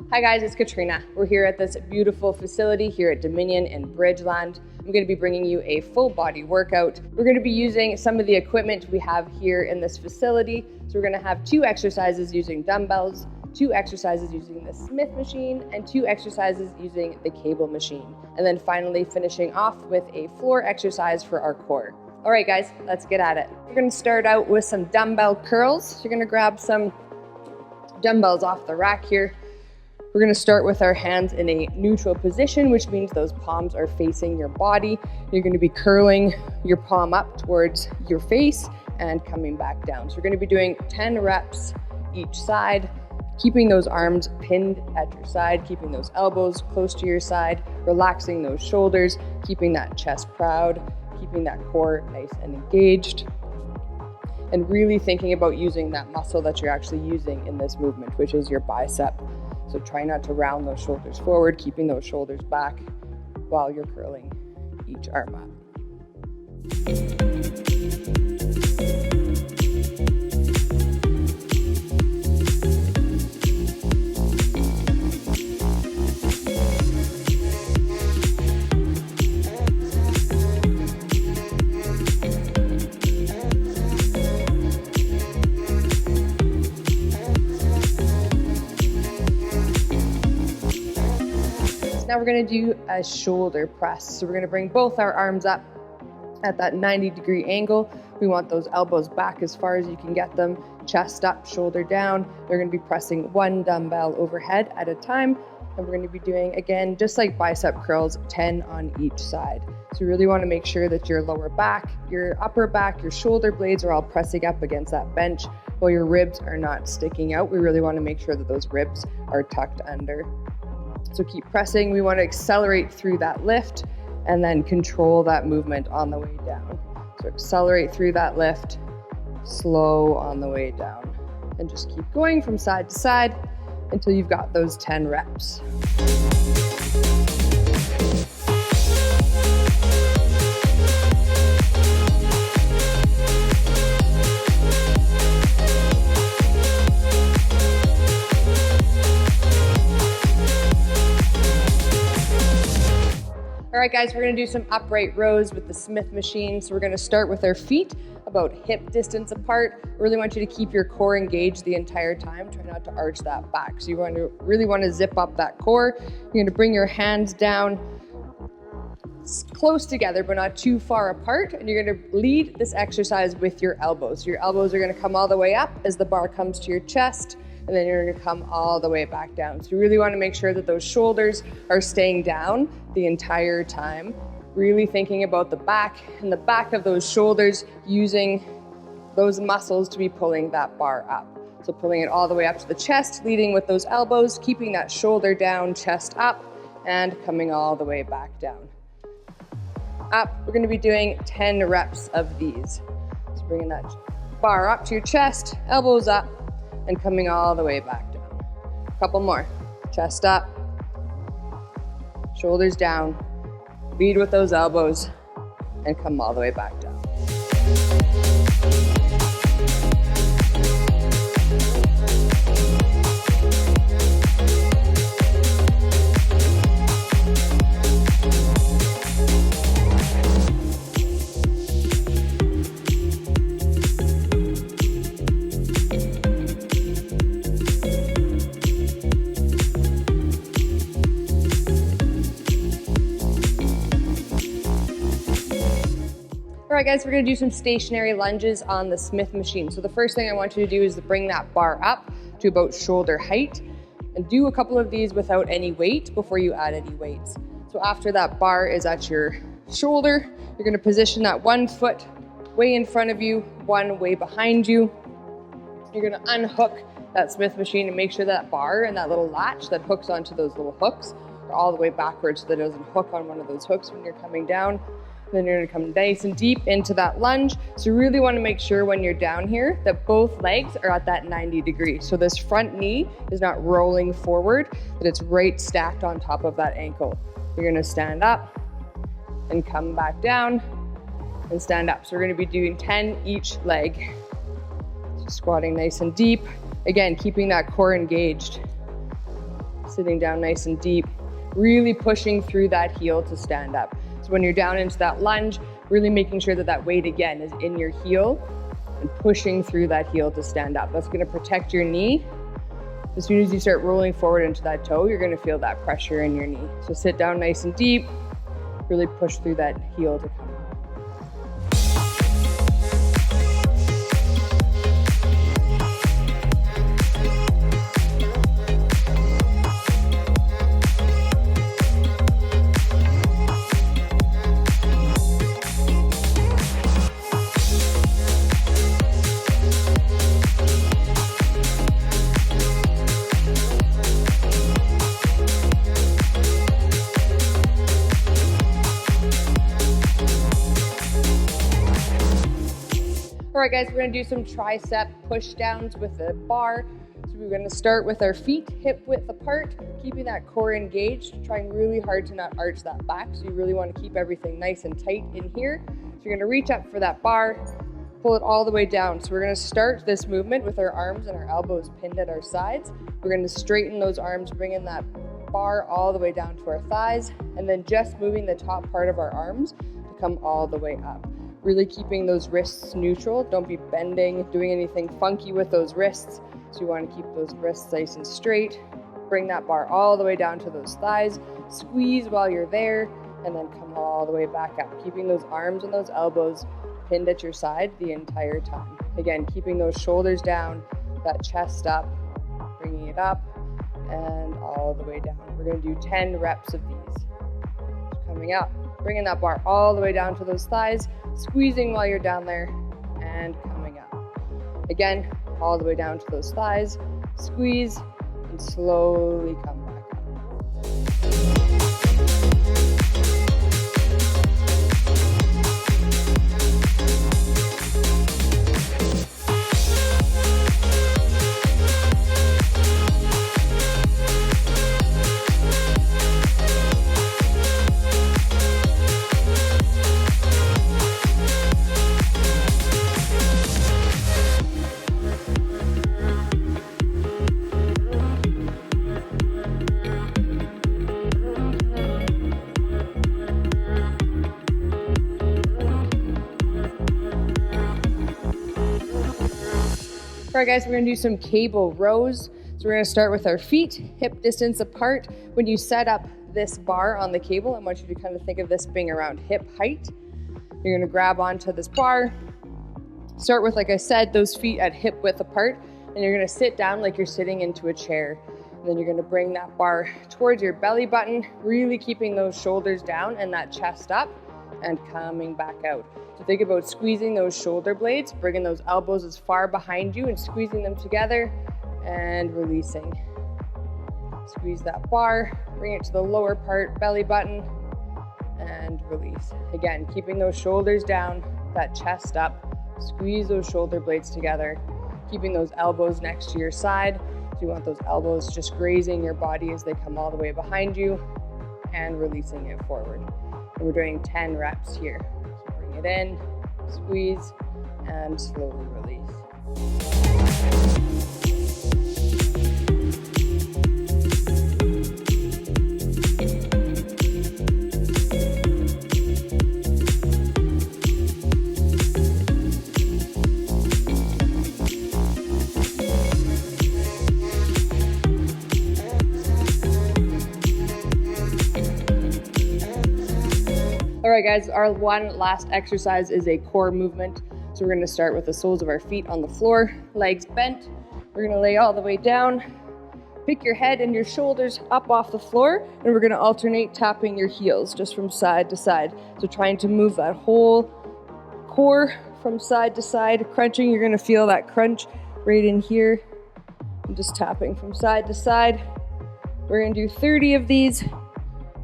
Hi guys, it's Katrina. We're here at this beautiful facility here at Dominion in Bridgeland. I'm going to be bringing you a full body workout. We're going to be using some of the equipment we have here in this facility. So we're going to have 2 exercises using dumbbells, 2 exercises using the Smith machine, and 2 exercises using the cable machine. And then finally finishing off with a floor exercise for our core. All right guys, let's get at it. We're going to start out with some dumbbell curls. So you're going to grab some dumbbells off the rack here. We're going to start with our hands in a neutral position, which means those palms are facing your body. You're going to be curling your palm up towards your face and coming back down. So we're going to be doing 10 reps each side, keeping those arms pinned at your side, keeping those elbows close to your side, relaxing those shoulders, keeping that chest proud, keeping that core nice and engaged, and really thinking about using that muscle that you're actually using in this movement, which is your bicep. So try not to round those shoulders forward, keeping those shoulders back while you're curling each arm up. Now we're going to do a shoulder press. So we're going to bring both our arms up at that 90-degree angle. We want those elbows back as far as you can get them, chest up, shoulder down. We're going to be pressing 1 dumbbell overhead at a time. And we're going to be doing, again, just like bicep curls, 10 on each side. So you really want to make sure that your lower back, your upper back, your shoulder blades are all pressing up against that bench while your ribs are not sticking out. We really want to make sure that those ribs are tucked under. So keep pressing. We want to accelerate through that lift and then control that movement on the way down. So accelerate through that lift, slow on the way down, and just keep going from side to side until you've got those 10 reps. All right guys, we're going to do some upright rows with the Smith machine. So we're going to start with our feet about hip distance apart. I really want you to keep your core engaged the entire time. Try not to arch that back. So you really want to zip up that core. You're going to bring your hands down close together, but not too far apart. And you're going to lead this exercise with your elbows. So your elbows are going to come all the way up as the bar comes to your chest. And then you're going to come all the way back down. So you really want to make sure that those shoulders are staying down the entire time. Really thinking about the back and the back of those shoulders, using those muscles to be pulling that bar up. So pulling it all the way up to the chest, leading with those elbows, keeping that shoulder down, chest up, and coming all the way back down. Up, we're going to be doing 10 reps of these. So bringing that bar up to your chest, elbows up, and coming all the way back down. A couple more. Chest up, shoulders down, lead with those elbows, and come all the way back down. All right guys, we're going to do some stationary lunges on the Smith machine. So the first thing I want you to do is to bring that bar up to about shoulder height and do a couple of these without any weight before you add any weights. So after that bar is at your shoulder, you're going to position that 1 foot way in front of you, 1 way behind you. You're going to unhook that Smith machine and make sure that bar and that little latch that hooks onto those little hooks are all the way backwards so that it doesn't hook on one of those hooks when you're coming down. Then you're going to come nice and deep into that lunge. So you really want to make sure when you're down here that both legs are at that 90 degrees. So this front knee is not rolling forward, that it's right stacked on top of that ankle. You're going to stand up and come back down and stand up. So we're going to be doing 10 each leg. So squatting nice and deep. Again, keeping that core engaged. Sitting down nice and deep, really pushing through that heel to stand up. So when you're down into that lunge, really making sure that that weight again is in your heel and pushing through that heel to stand up. That's gonna protect your knee. As soon as you start rolling forward into that toe, you're gonna feel that pressure in your knee. So sit down nice and deep, really push through that heel to come up. All right, guys, we're gonna do some tricep pushdowns with a bar. So we're gonna start with our feet hip width apart, keeping that core engaged, trying really hard to not arch that back. So you really wanna keep everything nice and tight in here. So you're gonna reach up for that bar, pull it all the way down. So we're gonna start this movement with our arms and our elbows pinned at our sides. We're gonna straighten those arms, bringing that bar all the way down to our thighs, and then just moving the top part of our arms to come all the way up. Really keeping those wrists neutral. Don't be bending, doing anything funky with those wrists. So you want to keep those wrists nice and straight. Bring that bar all the way down to those thighs. Squeeze while you're there, and then come all the way back up. Keeping those arms and those elbows pinned at your side the entire time. Again, keeping those shoulders down, that chest up, bringing it up, and all the way down. We're going to do 10 reps of these. Coming up, bringing that bar all the way down to those thighs, squeezing while you're down there, and coming up. Again, all the way down to those thighs, squeeze, and slowly come back up. All right, guys, we're gonna do some cable rows. So we're gonna start with our feet hip distance apart. When you set up this bar on the cable, I want you to kind of think of this being around hip height. You're gonna grab onto this bar. Start with, like I said, those feet at hip width apart, and you're gonna sit down like you're sitting into a chair. And then you're gonna bring that bar towards your belly button, really keeping those shoulders down and that chest up, and coming back out. So think about squeezing those shoulder blades, bringing those elbows as far behind you and squeezing them together and releasing. Squeeze that bar, bring it to the lower part, belly button, and release. Again, keeping those shoulders down, that chest up, squeeze those shoulder blades together, keeping those elbows next to your side. So you want those elbows just grazing your body as they come all the way behind you, and releasing it forward. And we're doing 10 reps here. So bring it in, squeeze, and slowly release. All right, guys, our one last exercise is a core movement. So we're gonna start with the soles of our feet on the floor, legs bent. We're gonna lay all the way down. Pick your head and your shoulders up off the floor, and we're gonna alternate tapping your heels just from side to side. So trying to move that whole core from side to side. Crunching, you're gonna feel that crunch right in here. And just tapping from side to side. We're gonna do 30 of these.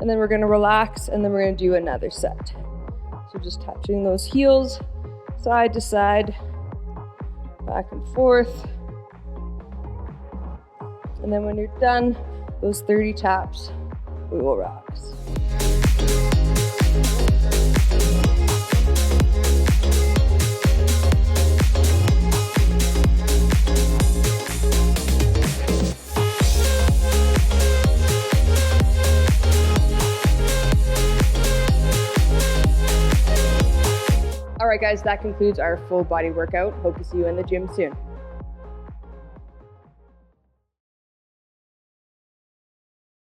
And then we're gonna relax, and then we're gonna do another set. So just touching those heels, side to side, back and forth. And then when you're done, those 30 taps, we will relax. right, guys, that concludes our full body workout. Hope to see you in the gym soon.